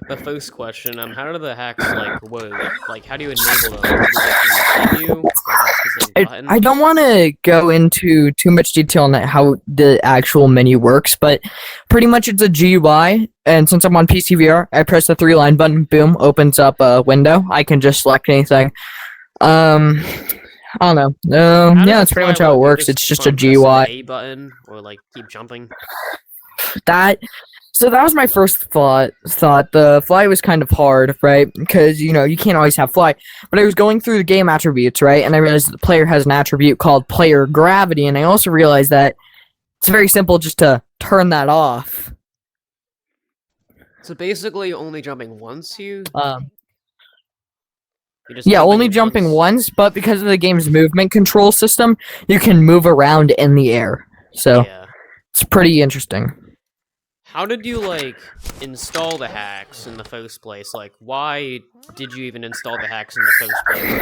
The first question, how do the hacks like work? Like, how do you enable them? Is it like in the menu, like a specific I button? don't want to go into too much detail on how the actual menu works, but pretty much it's a GUI. And since I'm on PCVR, I press the three-line button, boom, opens up a window. I can just select anything. Um, I don't know. How does Yeah, the that's pretty fly much how it work? You works. just It's keep just a on pressing the GUI. A button, or like keep jumping? That so that was my first thought the fly was kind of hard, right? Because you can't always have fly. But I was going through the game attributes, right? And I realized that the player has an attribute called player gravity, and I also realized that it's very simple just to turn that off. So basically, you're only jumping once here? Um, You're just yeah, only jumping jumping once? once, but because of the game's movement control system, you can move around in the air. So Yeah. it's pretty interesting. How did you, like, install the hacks in the first place? Like, why did you even install the hacks in the first place?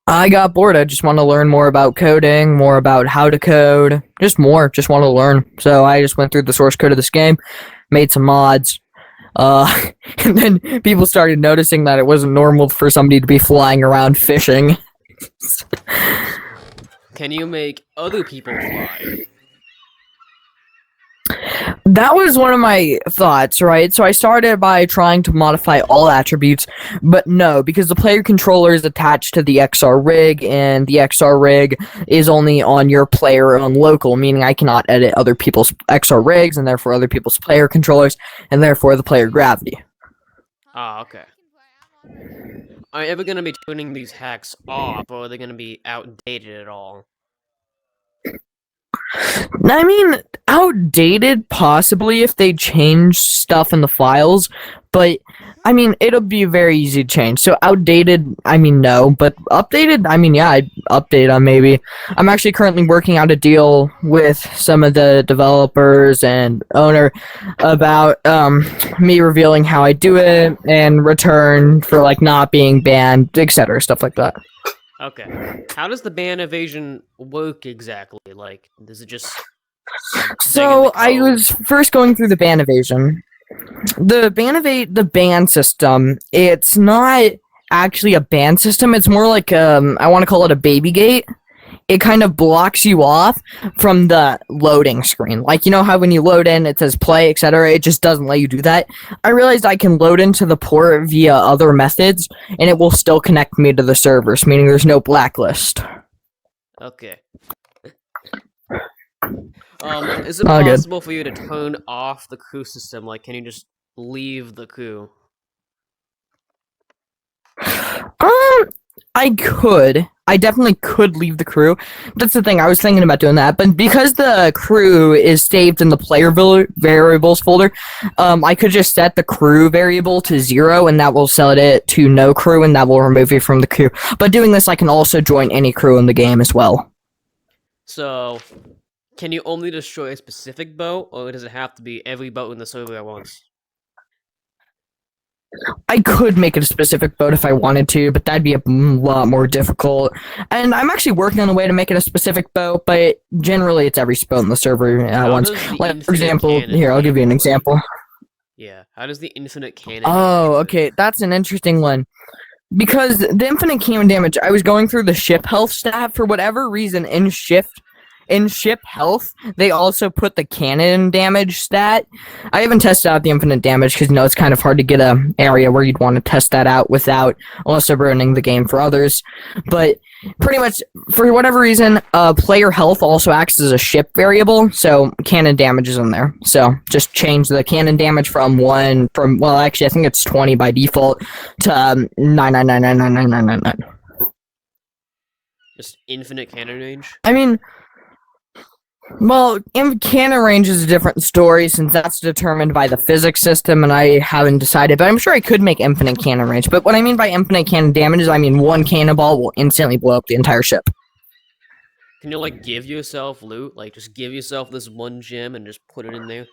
I got bored. I just want to learn more about coding, more about how to code, just more. Just want to learn. So I just went through the source code of this game, made some mods, and then people started noticing that it wasn't normal for somebody to be flying around fishing. Can you make other people fly? That was one of my thoughts, right? So I started by trying to modify all attributes, but no, because the player controller is attached to the XR rig, and the XR rig is only on your player own local, meaning I cannot edit other people's XR rigs, and therefore other people's player controllers, and therefore the player gravity. Ah, okay. Are you ever gonna be turning these hacks off, or are they gonna be outdated at all? I mean, outdated possibly if they change stuff in the files, but I mean, it'll be very easy to change. So outdated, I mean, no, but updated, I mean, yeah, I'd update on maybe. I'm actually currently working out a deal with some of the developers and owner about me revealing how I do it and return for like not being banned, etc., stuff like that. Okay. How does the ban evasion work exactly? Like, is it just a thing in So the I code? was first going through the ban evasion. The ban system, it's not actually a ban system. It's more like I want to call it a baby gate. It kind of blocks you off from the loading screen. Like, you know how when you load in it says play, etc. It just doesn't let you do that. I realized I can load into the port via other methods, and it will still connect me to the servers, meaning there's no blacklist. Okay. Is it All good. possible for you to turn off the crew system? Like, can you just leave the crew? I could. I definitely could leave the crew. That's the thing. I was thinking about doing that, but because the crew is saved in the player variables folder, I could just set the crew variable to 0, and that will set it to no crew, and that will remove you from the crew. But doing this, I can also join any crew in the game as well. So, can you only destroy a specific boat, or does it have to be every boat in the server at once? I could make it a specific boat if I wanted to, but that'd be a lot more difficult. And I'm actually working on a way to make it a specific boat, but generally it's every boat in the server at How once. does the Like, for infinite example, cannon here, I'll give you an work? example. Yeah, how does the infinite cannon Oh, damage work? okay, that's an interesting one. Because the infinite cannon damage, I was going through the ship health stat for whatever reason in ship health, they also put the cannon damage stat. I haven't tested out the infinite damage because it's kind of hard to get a area where you'd want to test that out without also ruining the game for others. But pretty much for whatever reason, player health also acts as a ship variable, so cannon damage is in there. So just change the cannon damage from well, actually I think it's 20 by default to 999999999. Just infinite cannon range? I mean, well, cannon range is a different story since that's determined by the physics system, and I haven't decided. But I'm sure I could make infinite cannon range. But what I mean by infinite cannon damage is I mean one cannonball will instantly blow up the entire ship. Can you, like, give yourself loot? Like, just give yourself this one gem and just put it in there?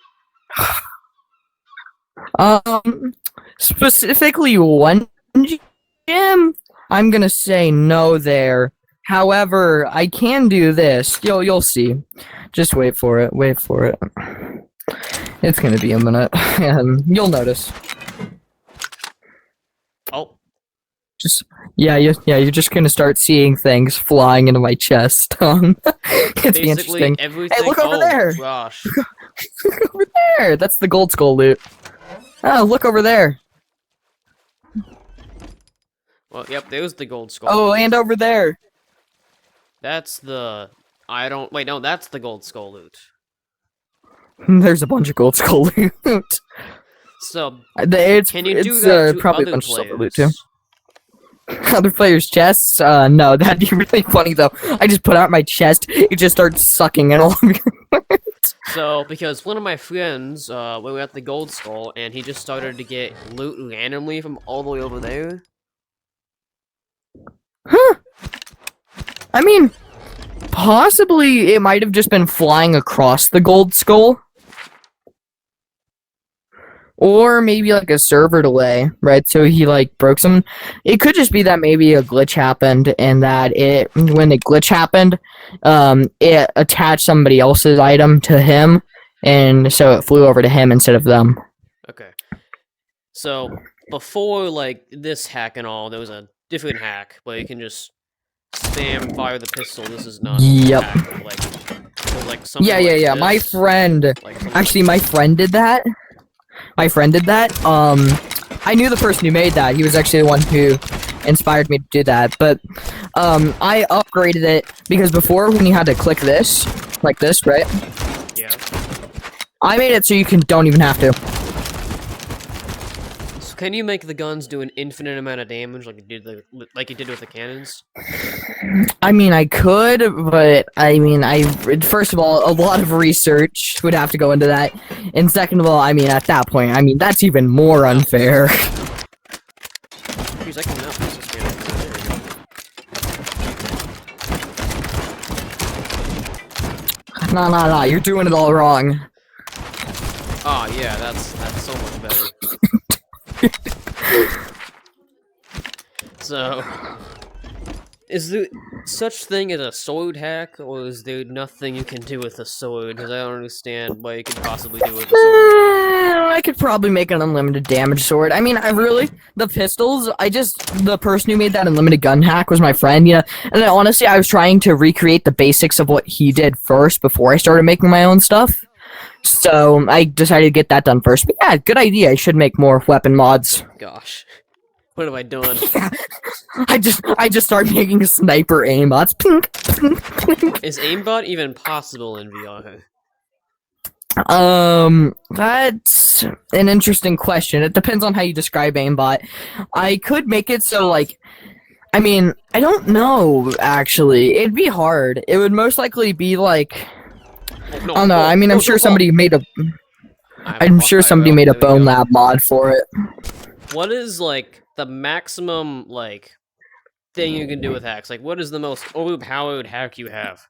Um, specifically one gem, I'm gonna say no there. However, I can do this. You'll see. Just wait for it. Wait for it. It's gonna be a minute. You'll notice. Oh. You're just gonna start seeing things flying into my chest. It's be interesting. Everything. Hey, look over there! Gosh. Look over there! That's the gold skull loot. Oh, look over there. Well, yep, there's the gold skull. Oh, and over there. That's the... Wait, no, that's the gold skull loot. There's a bunch of gold skull loot. So, can you do that to probably other a bunch of silver loot players? too. Other players' chests? No, that'd be really funny though. I just put out my chest, it just starts sucking in all of your So, because one of my friends, we were at the gold skull, and he just started to get loot randomly from all the way over there. Huh. I mean, possibly it might have just been flying across the gold skull. Or maybe like a server delay, right? So he like broke some. It could just be that maybe a glitch happened and that when the glitch happened, it attached somebody else's item to him, and so it flew over to him instead of them. Okay. So, before like this hack and all, there was a different hack where you can just spam fire the pistol. This is not Yep. a hack. Like something Yeah. This, My friend, like my friend did that. I knew the person who made that. He was actually the one who inspired me to do that. But I upgraded it because before, when you had to click this, like this, right? Yeah. I made it so you don't even have to. So can you make the guns do an infinite amount of damage like you did with the cannons? I mean, I could, but I mean, first of all, a lot of research would have to go into that, and second of all, I mean, at that point, I mean, that's even more unfair. Jeez, I cannot use this cannon. Nah, you're doing it all wrong. Oh yeah, that's so much better. So, is there such thing as a sword hack, or is there nothing you can do with a sword? Because I don't understand what you could possibly do with a sword. I could probably make an unlimited damage sword. I mean, the pistols, the person who made that unlimited gun hack was my friend, you know, and honestly, I was trying to recreate the basics of what he did first before I started making my own stuff. So, I decided to get that done first. But yeah, good idea. I should make more weapon mods. Gosh. What have I done? I just started making sniper aimbots. Is aimbot even possible in VR? That's an interesting question. It depends on how you describe aimbot. I could make it so, like, I mean, I don't know, actually. It'd be hard. It would most likely be, like, I don't know. I mean, I'm sure somebody made a Bone Lab mod for it. What is, like, the maximum, like, thing you can do with hacks? Like, what is the most overpowered hack you have?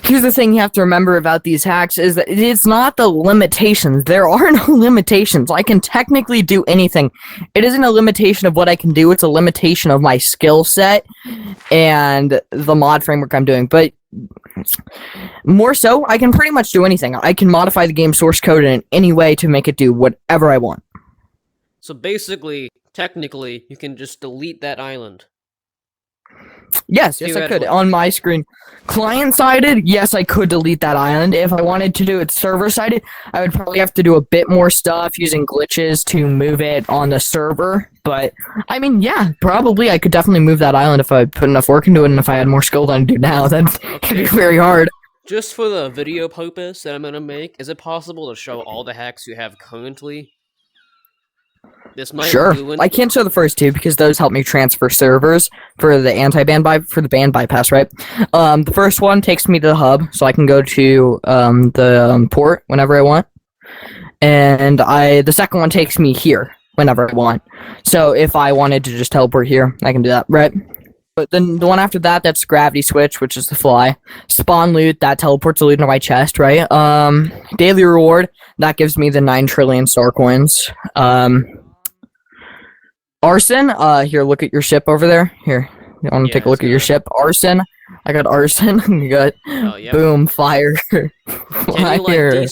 Here's the thing you have to remember about these hacks is that it's not the limitations. There are no limitations. I can technically do anything. It isn't a limitation of what I can do. It's a limitation of my skill set and the mod framework I'm doing. But more so, I can pretty much do anything. I can modify the game source code in any way to make it do whatever I want. So basically, technically, you can just delete that island. Yes, I could. On my screen. Client-sided, yes, I could delete that island. If I wanted to do it server-sided, I would probably have to do a bit more stuff using glitches to move it on the server. But, I mean, yeah, probably I could definitely move that island if I put enough work into it, and if I had more skill than I do now, then it'd be very hard. Just for the video purpose that I'm gonna make, is it possible to show all the hacks you have currently? This might Sure. I can't show the first two because those help me transfer servers for the band bypass, right? The first one takes me to the hub, so I can go to the port whenever I want, and the second one takes me here whenever I want. So if I wanted to just teleport here, I can do that, right? But then the one after that, that's gravity switch, which is the fly. Spawn loot, that teleports the loot into my chest, right? Daily reward, that gives me the 9 trillion star coins. Arson, here, look at your ship over there. Here, you want to take a look at your ship? Arson, I got arson. You got boom, fire, fire.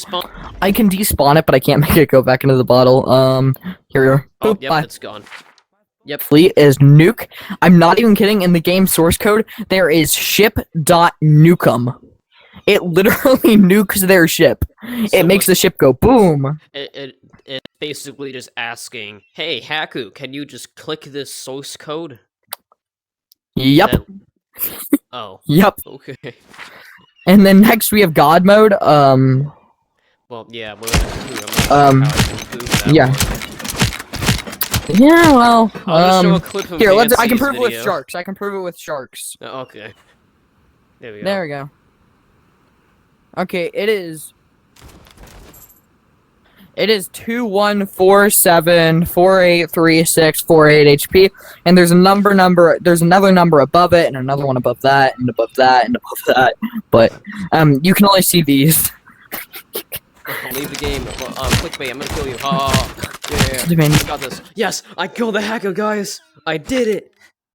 I can despawn it, but I can't make it go back into the bottle. Here we are. Oh, Boop, yep, bye. it's gone. Yep. Fleet is nuke. I'm not even kidding. In the game source code, there is ship.nukem. It literally nukes their ship. So It makes the ship go boom. It's basically just asking, hey, Haku, can you just click this source code? Yep. That- Oh, Yep. okay. And then next we have God mode. Well, yeah, we're gonna yeah. Yeah, well, I'll just show a clip of here, I can Nancy's prove it with video. sharks. I can prove it with sharks. Okay. There we go. There we go. Okay, it is 2147483648 HP, and there's another number above it, and another one above that, and above that, and above that. But you can only see these. I'll leave the game. Clickbait, I'm gonna kill you. Yeah, Demand- I got this. Yes, I killed the hacker, guys. I did it.